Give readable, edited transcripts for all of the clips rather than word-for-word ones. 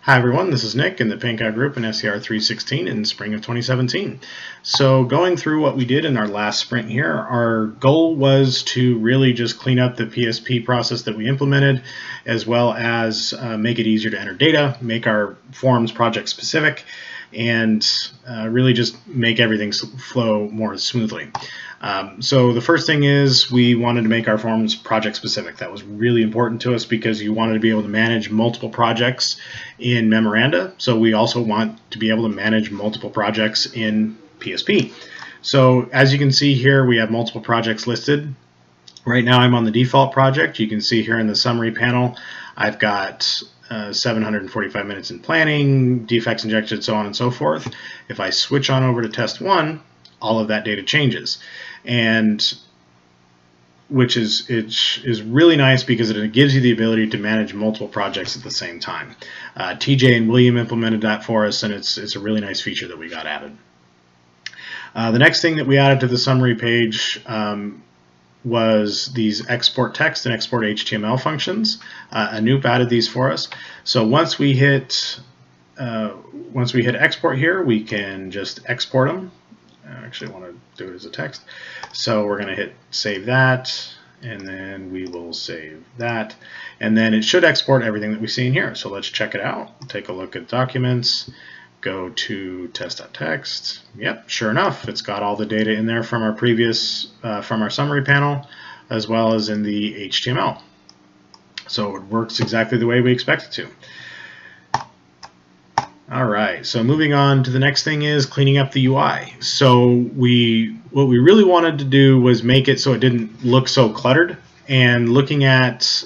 Hi everyone, this is Nick in the Pink Eye Group in SCR316 in spring of 2017. So going through what we did in our last sprint here, our goal was to really just clean up the PSP process that we implemented, as well as make it easier to enter data, make our forms project specific, and really just make everything flow more smoothly. So the first thing is we wanted to make our forms project specific. That was really important to us because you wanted to be able to manage multiple projects in memoranda. So we also want to be able to manage multiple projects in PSP. So as you can see here, we have multiple projects listed. Right now I'm on the default project. You can see here in the summary panel, I've got 745 minutes in planning, defects injected, so on and so forth. If I switch on over to test 1, all of that data changes, and which is really nice because it gives you the ability to manage multiple projects at the same time. TJ and William implemented that for us, and it's a really nice feature that we got added. The next thing that we added to the summary page was these export text and export HTML functions. Anoop added these for us. So once we hit export here, we can just export them. I actually want to do it as a text. So we're going to hit save that, and then we will save that, and then it should export everything that we see in here. So let's check it out. Take a look at documents, go to test.txt. Yep, sure enough, it's got all the data in there from our previous, from our summary panel, as well as in the HTML. So it works exactly the way we expect it to. All right, so moving on to the next thing is cleaning up the UI. So what we really wanted to do was make it so it didn't look so cluttered. And looking at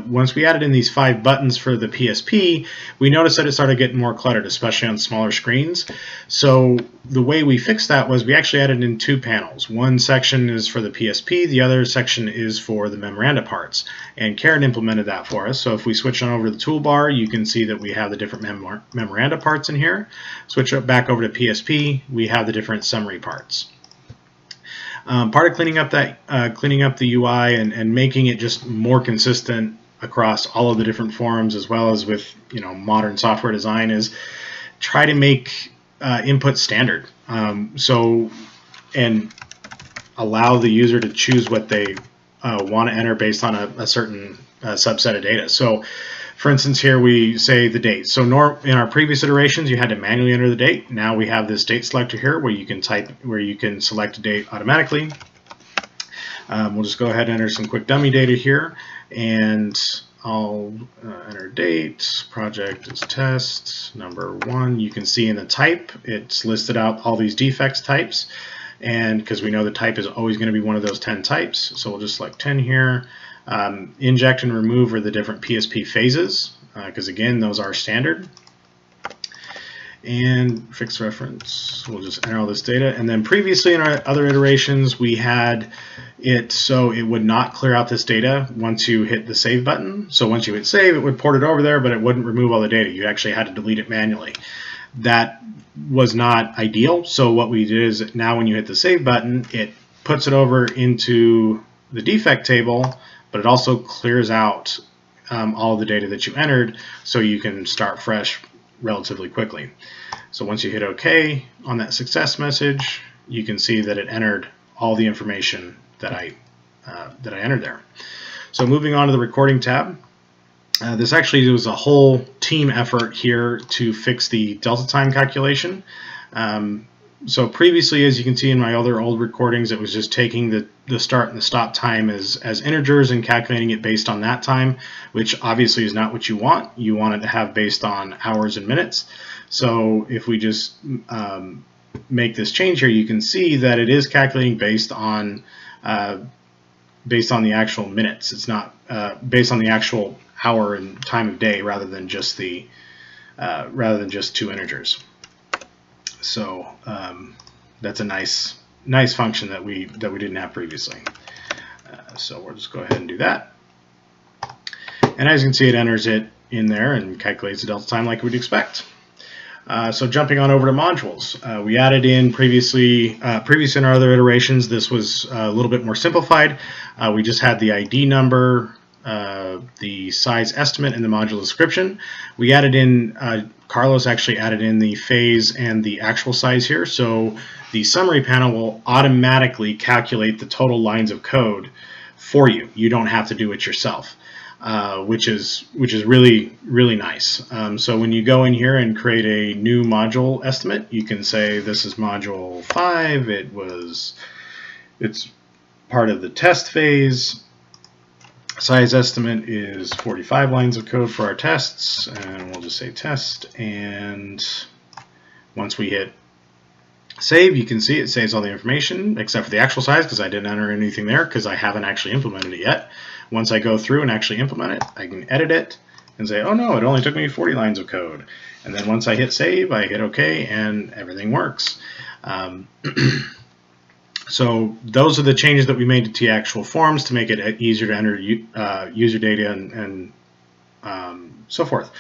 once we added in these 5 buttons for the PSP, we noticed that it started getting more cluttered, especially on smaller screens. So the way we fixed that was we actually added in 2 panels. One section is for the PSP, the other section is for the memoranda parts. And Karen implemented that for us. So if we switch on over to the toolbar, you can see that we have the different memoranda parts in here. Switch back over to PSP, we have the different summary parts. Part of cleaning up the UI and making it just more consistent across all of the different forms, as well as with modern software design, is try to make input standard. And allow the user to choose what they want to enter based on a certain subset of data. So for instance, here we say the date. So in our previous iterations, you had to manually enter the date. Now we have this date selector here where you can select a date automatically. We'll just go ahead and enter some quick dummy data here, and I'll enter date, project is test, number 1. You can see in the type, it's listed out all these defects types, and because we know the type is always going to be one of those 10 types, so we'll just select 10 here. Inject and remove are the different PSP phases, because again, those are standard. And fixed reference, we'll just enter all this data. And then previously in our other iterations, we had it so it would not clear out this data once you hit the save button. So once you hit save, it would port it over there, but it wouldn't remove all the data. You actually had to delete it manually. That was not ideal. So what we did is now when you hit the save button, it puts it over into the defect table, but it also clears out all the data that you entered so you can start fresh relatively quickly. So once you hit OK on that success message, you can see that it entered all the information that I entered there. So moving on to the recording tab, this actually was a whole team effort here to fix the delta time calculation. So previously, as you can see in my other old recordings, it was just taking the start and the stop time as integers and calculating it based on that time, which obviously is not what you want. You want it to have based on hours and minutes. So if we just make this change here, you can see that it is calculating based on the actual minutes. It's not based on the actual hour and time of day, rather than just 2 integers. So that's a nice function that we didn't have previously. So we'll just go ahead and do that. And as you can see, it enters it in there and calculates the delta time like we'd expect. So jumping on over to modules, we added in previously in our other iterations. This was a little bit more simplified. We just had the ID number the size estimate and the module description. We added in, Carlos actually added in the phase and the actual size here, so the summary panel will automatically calculate the total lines of code for you. You don't have to do it yourself, which is really, really nice. So when you go in here and create a new module estimate, you can say this is module 5, it's part of the test phase. Size estimate is 45 lines of code for our tests, and we'll just say test, and once we hit save, you can see it saves all the information except for the actual size, because I didn't enter anything there because I haven't actually implemented it yet. Once I go through and actually implement it, I can edit it and say, oh no, it only took me 40 lines of code. And then once I hit save, I hit OK, and everything works. So those are the changes that we made to the actual forms to make it easier to enter user data and so forth.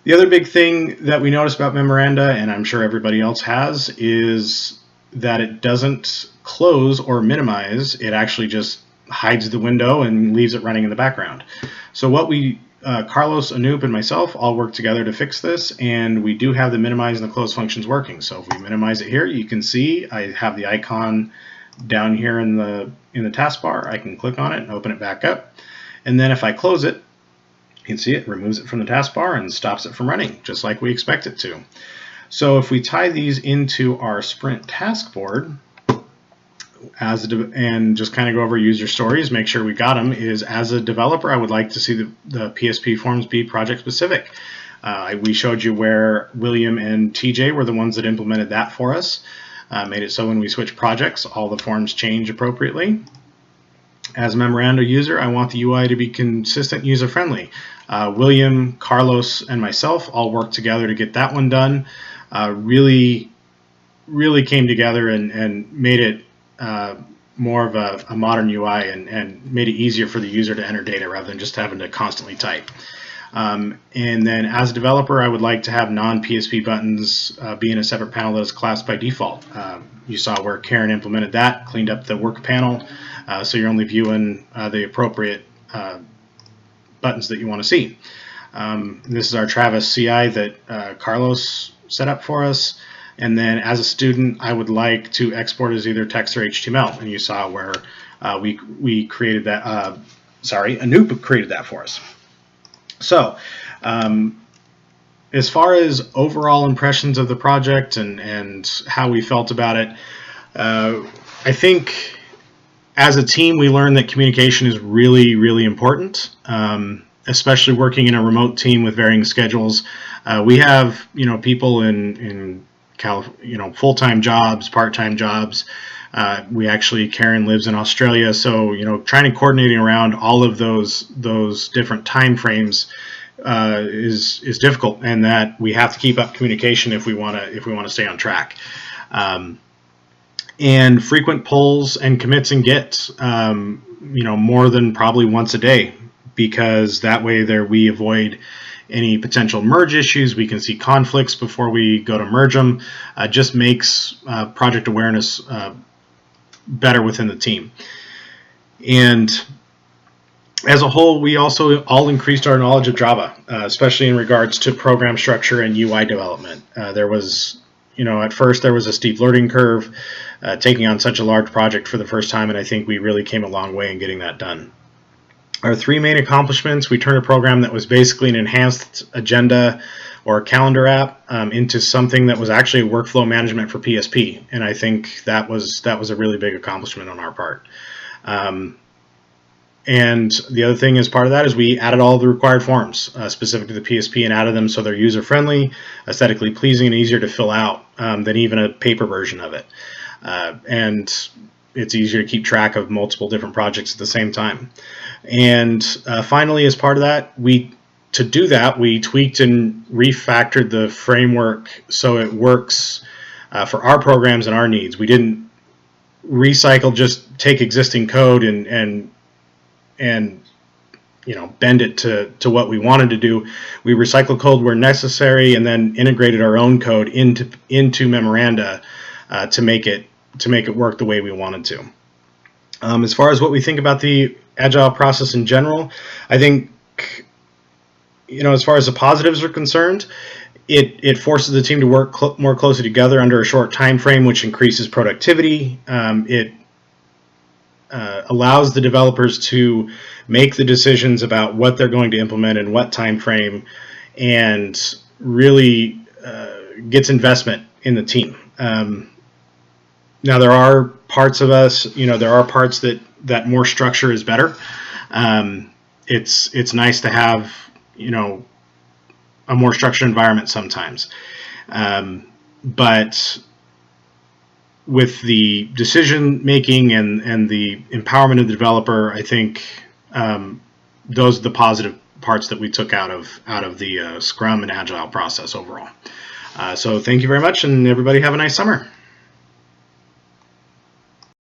The other big thing that we noticed about memoranda, and I'm sure everybody else has, is that it doesn't close or minimize. It actually just hides the window and leaves it running in the background. So what we, Carlos, Anoop, and myself all worked together to fix this, and we do have the minimize and the close functions working. So if we minimize it here, you can see I have the icon down here in the taskbar. I can click on it and open it back up. And then if I close it, you can see it removes it from the taskbar and stops it from running, just like we expect it to. So if we tie these into our Sprint task board, and just kind of go over user stories, make sure we got them, is as a developer, I would like to see the PSP forms be project specific. We showed you where William and TJ were the ones that implemented that for us. Made it so when we switch projects, all the forms change appropriately. As a memoranda user, I want the UI to be consistent, user-friendly. William, Carlos, and myself all worked together to get that one done. Really came together and made it more of a modern UI and made it easier for the user to enter data rather than just having to constantly type. And then as a developer, I would like to have non-PSP buttons be in a separate panel that is classed by default. You saw where Karen implemented that, cleaned up the work panel, so you're only viewing the appropriate buttons that you want to see. This is our Travis CI that Carlos set up for us. And then as a student, I would like to export as either text or HTML. And you saw where we created that, Anoop created that for us. So as far as overall impressions of the project and how we felt about it, I think as a team we learned that communication is really, really important, especially working in a remote team with varying schedules. We have people in full-time jobs, part-time jobs. Karen lives in Australia, so trying to coordinating around all of those different time frames is difficult, and that we have to keep up communication if we want to stay on track. And frequent pulls and commits and gets, more than probably once a day, because that way we avoid any potential merge issues. We can see conflicts before we go to merge them. Just makes project awareness better within the team. And as a whole, we also all increased our knowledge of Java, especially in regards to program structure and UI development. There was, at first there was a steep learning curve taking on such a large project for the first time, and I think we really came a long way in getting that done. Our three main accomplishments: we turned a program that was basically an enhanced agenda or calendar app into something that was actually a workflow management for PSP, and I think that was a really big accomplishment on our part. And the other thing as part of that is we added all the required forms specific to the PSP and added them so they're user-friendly, aesthetically pleasing, and easier to fill out than even a paper version of it. And it's easier to keep track of multiple different projects at the same time. And finally, as part of that, to do that, we tweaked and refactored the framework so it works for our programs and our needs. We didn't recycle, just take existing code and bend it to what we wanted to do. We recycled code where necessary and then integrated our own code into memoranda to make it work the way we wanted to. As far as what we think about the Agile process in general. I think, as far as the positives are concerned, it forces the team to work more closely together under a short time frame, which increases productivity. It allows the developers to make the decisions about what they're going to implement in what time frame, and really gets investment in the team. Now, there are parts of us, there are parts that more structure is better. It's nice to have, a more structured environment sometimes. But with the decision making and the empowerment of the developer, I think those are the positive parts that we took out of the Scrum and Agile process overall. So thank you very much, and everybody have a nice summer.